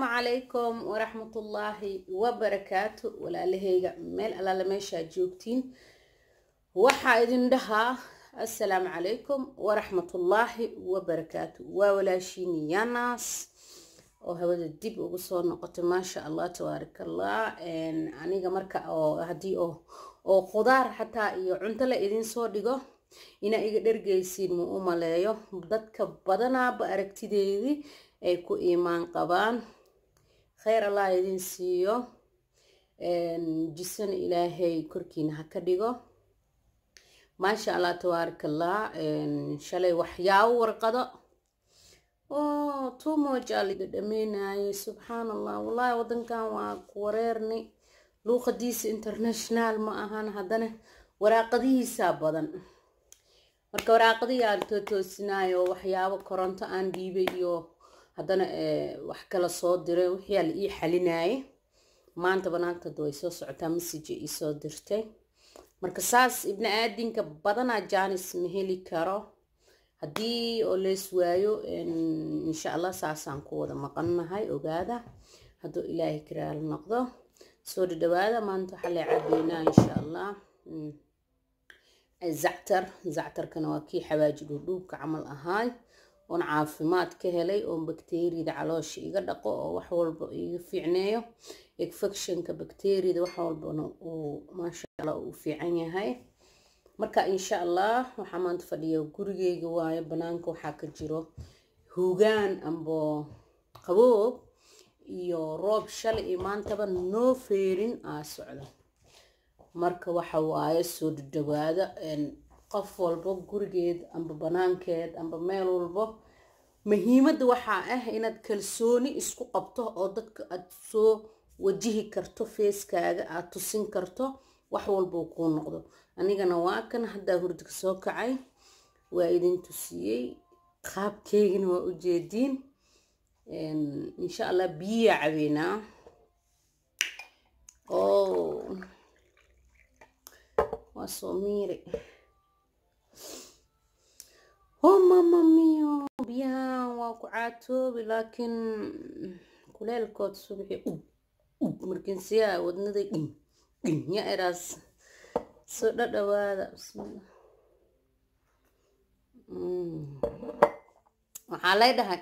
عليكم ورحمة الله وبركاته ولا لهيجا مال على لمشى جوكتين وحايدين دها السلام عليكم ورحمة الله وبركاته ولا شيني يا ناس وهذا الدب وصور نقطة ما شاء الله تبارك الله إن أنا جمرك أو هدي أو خضار حتى يعنتلا إذن صور دقة إنا إقدر جيسين مؤملايو بدك بدنا بأركتدي أيكو إيمان قبان خير الله يدين سيو جسن إلهي كركين هكذا ما شاء الله تبارك الله إن شاء الله وحياو ورقضاء تومو جالي دمينا سبحان الله والله ودن كان وقوريرني لو خديس انترناشنال ما أهان هدنه وراقديه سابدن marka waraaqadii aan toosinayo waxyaabo koronto aan dhiibay iyo hadana wax kala soo diray wixii la ii xalinayay maanta banaanka way soo socotaa message ii soo dirtay marka saas ibn aadinka badana jaanis ma heli karo hadii oo lees waayo insha Allah saasaan ku wada maqannahay ogaada haduu ilaahay kiraal noqdo soo dhawaada maanta waxa la cadeynaa insha Allah زعتر كان واكي حواجب دوب كعمل أهاي ونعافمات كهلي بكتيريا دا علوش يقدقو وحول في عنايو إكفكشن كبكتيريا دا وحول وما شاء الله وفي عيني هاي مركا إن شاء الله وحمان تفديو قرقي قواي بنانكو حاكا جيرو هوغان أمبو قبوب iyo roob shalay imaantaba noo feerin socdo marka waxa waaye soo dhawaada qof walba gurigeed amba banaankeed amba meel walba muhiimada waxa inaad kalsooni isku qabto oo dadka aad soo wajihi karto feeskaaga aad tusin karto wax walba ku noqdo anigana waa kan hadda hurdka soo kacay waa idin tusiyay qaabkeygina waa u jeedin insha Allah biya cabeena وصوميري ماما ميو بيان وقعاتو لكن كل الكود صبحي مركن سيا ودني يا إراس صدق دواء بسم الله وحالي ده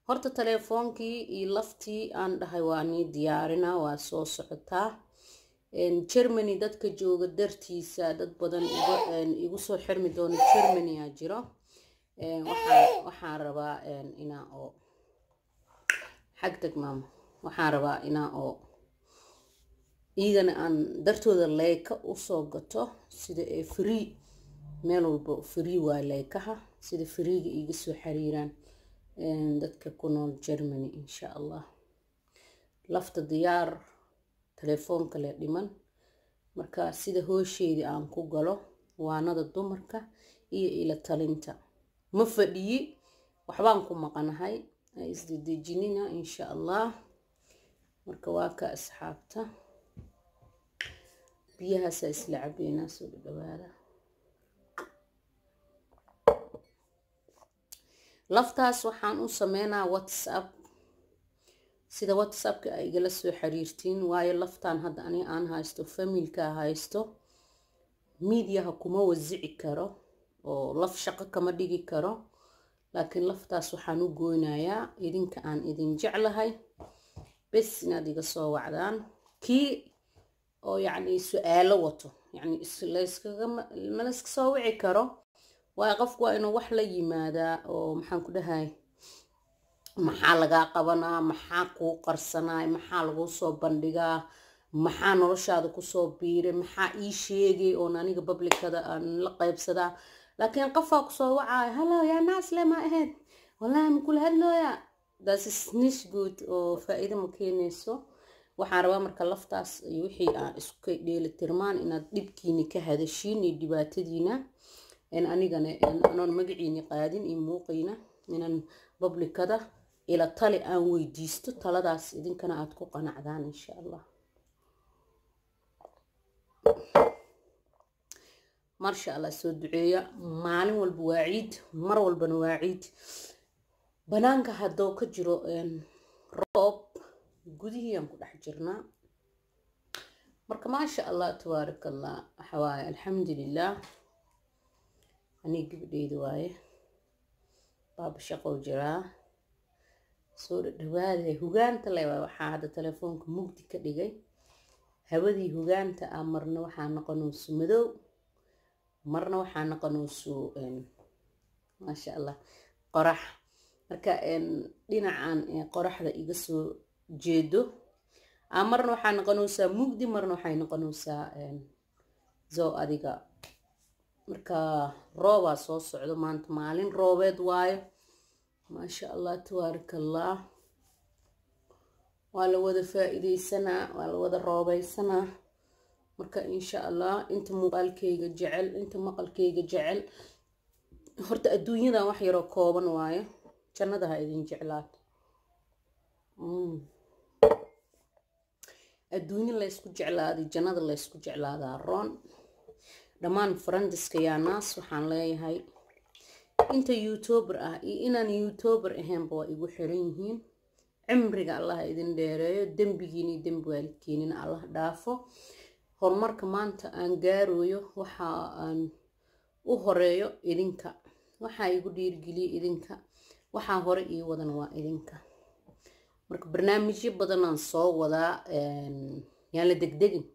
هرت تليفونكي يلفتي عن دهواني ديارنا واسو سعتا Germany dadka jooga dartiisa dad badan igu soo xirmi doona Germany jiro waxaan rabaa inaa oo xagtag maama waxaan rabaa inaa oo iidana aan dartooda leeka u soo gato sida free meel walba free waa leekaha sida freega iga soo xiriiraan dadka ku nool Germany insha Allah lafta diyaar telefoonka la dhiman marka sida hoosheedii aan ku galo waanada dumarka iyo ila talinta ma fadhiyi waxbaan ku maqanahay isdejinina insha Allah marka waa ka asxaabta biyaha isla cabeena soo dhawaada laftaas waxaan u sameynaa WhatsApp sida WhatsApp-ka ay igala soo xiriirtiin waayo laftaan hadda ani aan haysto familka haysto media kuma wasici karo oo laf shaqo kama dhigi karo laakiin laftaas waxaan u gooynayaa idinka aan idin jeclahay bas inaad iga soo wacdaan kii oo yani su'aalo wato yani la iska soo wici karo waa qofku waa inuu wax la yimaada oo maxaan ku dhahay maxaa laga qabanaa maxaa ku qarsanay maxaa lagu soo bandhigaa maxaa noloshaada ku soo biiray maxaa ii sheegay oo aniga publicada aan la qaybsadaa laakiin qofka ku soo wacay hello ya naas lama ahayd wallahi ma kula hadlooya das is nicht good oo faa'iido ma keenayso waxaan rabaa marka laftaas iyo wixii aan isku dheeli tirmaan inaad dibkiina ka hadashiin iyo dhibaatadiina anigana aan magaciina qaadin iyo muuqayna inaan publicada إلى طالع أن ويديستو طلاداس إذن كان عادكو قناعدان إن شاء الله ما شاء الله سود دعية معلم والبواعيد مر والبنواعيد بنانك هادو كجرو roob gudihiyaan ku dhex jirnaa marka maasha allah tabaaraka allah waxa waaye alxamdulilah anii gabadheyda waaye baaba shaqow jiraa soo dhawaada hugaanta le waxaa hadda telefoonka mugdi ka dhigay hawadii hugaanta ah marna waxaa noqonayso madow marna waxaa noqonayso maasha allah qorax marka dhinacan qoraxda iga soo jeedo marna waxaa noqonaysaa mugdi marna waxay noqonaysaa zoo adiga marka roobaa soo socdo maanta maalin roobeed waayo maasha allah tabaaraka allah waa la wada faa'iideysanaa waa la wada roobaysanaa marka insha allah inta muuqaalkayga jecel inta maqalkayga jecel horta adduunyadan wax yaroo kooban waayo jannada ha idin jeclaato adduunya la isku jeclaaday jannada la isku jeclaadaa roon dhammaan farandiska yaa naas waxaan leeyahay inta youtuber ah iyo inaan youtuber ahaynba waa igu xiran yihiin cimriga allah idin dheereeyo dembigiini dembi waalidkiinina allah dhaafo horumarka maanta aan gaarayo waxa aan u horeeyo idinka waxaa igu dhiirigeliya idinka waxaa hore ii wadana waa idinka marka barnaamijyo badan aan soo wadaa yaan la degdegin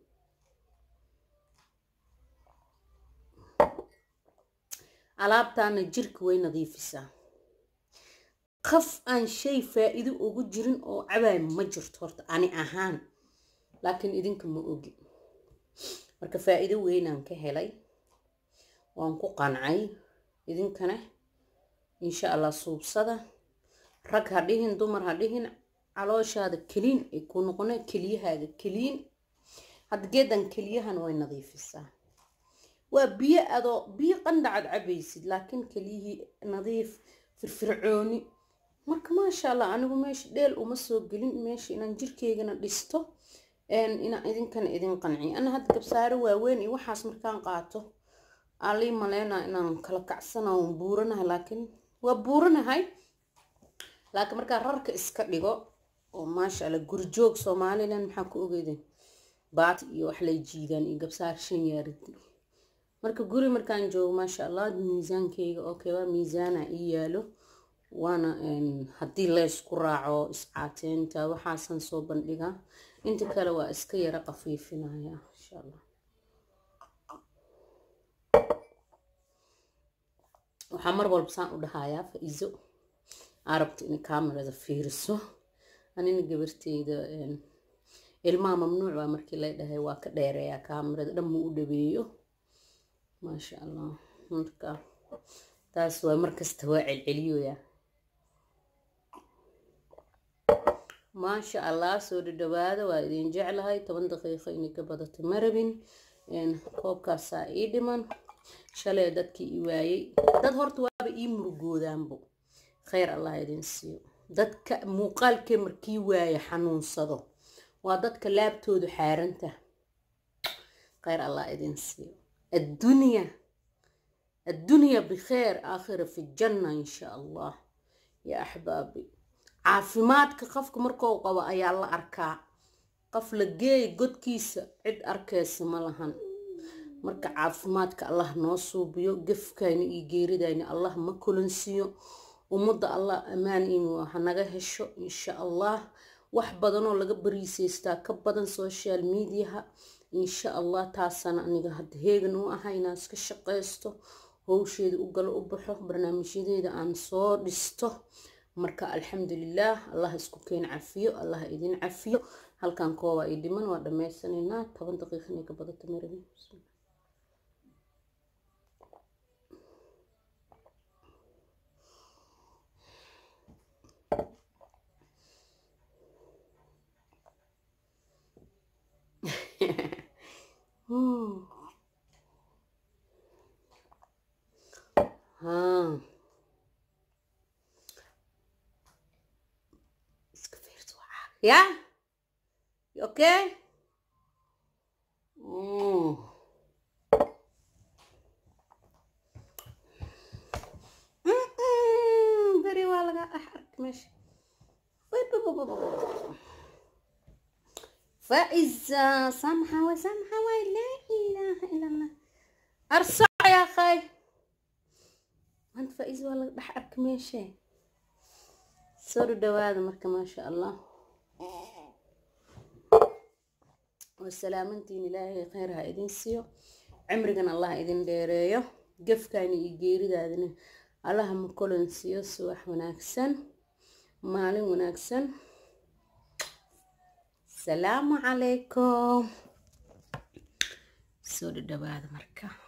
alaabtaana jirka way nadiifisaa qaf aan shay faa'iido ugu jirin oo cabaay ma jirto horta ani ahaan laakiin idinka ma ogi marka faa'iido weynaan ka helay waan ku qancay idinkana insha allah suubsada rag ha dhihin dumar ha dhihin calooshaada kaliin ay ku noqona keliyahaaga kaliin hadda geedan keliyahan way nadiifisaa waa biyo qandhacad cabaysid laakiin keliyihii nadiif firfircooni marka maasha allah anigu meesha dheel uma soo gelin meesha inaan jirkeygana dhisto inaan idinkana idin qanciyo ana hadda gabsaaro waaweyn iyo waxaas markaan qaato ali maleena inaan kala kacsanayo buuranahay laakiin waa buuranahay laakiin markaa rarka iska dhigo oo maasha allah gurjoog Soomaaliland maxaa ku ogeydeen baat iyo wax lay jiidaan iyo gabsaar 5 yaarid marka guri markaan joogo maasha allah miisaankeyga okay waa miisaana ii yaalo waana haddii la isku raaco iscaateynta waxaasan soo bandhiga inta kale waa iska yara qafiifinaya insha allah waxaa mar walba saan u dhahayaa Faizo arabta in kaamirada fiiriso anina gabarteyda ilmaha mamnuuc waa markii la dhahay waa ka dheereeyaa kaamirada dhamma u dhabeeyo maasha allah marka taas waa markasta waa celceliyoya maasha allah soo dhawaada waa idin jeclahay 10 daqiiqo inay ka badato marabin koobkaas ii dhiman shalay dadkii i waayay dad horta waaba ii murugoodaanbo khayr allah idin siiyo dadka muuqaalkee markii waaya xanuunsado waa dadka laabtoodu xaaranta khayr allah idin siiyo الدنيا بخير آخرة في الجنة إن شاء الله يا أحبابي عافماتك قفك مركو قوا أي الله أركا قف لجي قد كيس عد أركاس ملهن مركا عافماتك الله نوصو بيو قف كاين يجيري دايني الله ما كلن سيو ومضى الله أمان إنو هنغهشو إن شاء الله وحبادنو لغبريسيستا كبادن سوشيال ميديا إن شاء الله تاسانا أنيغا هاد هيغنو أهاينا سكشقيستو howsheeda u galo u baxo barnaamijyadeeda aan soo dhisto marka alxamdulilah allah isku keen cafiyo allah idin cafiyo halkan kooba ay dhiman waa dhameysanayna 10 daqiiqo inay ka badato marabin Yeah? You okay? Very well. ماشي فإذا سمحة وسمحة ولا إله إلا الله أرصع يا أخي أنت فإذا ولا ضحك ماشي صار دواد مركب ما شاء الله والسلامتين إلهي خيرها إذن سيو عمرنا الله إذن ديريو قف كان يجيري دادنا اللهم كلن سيو سواح وناكسن مالي وناكسن السلام عليكم سود الدباد مركب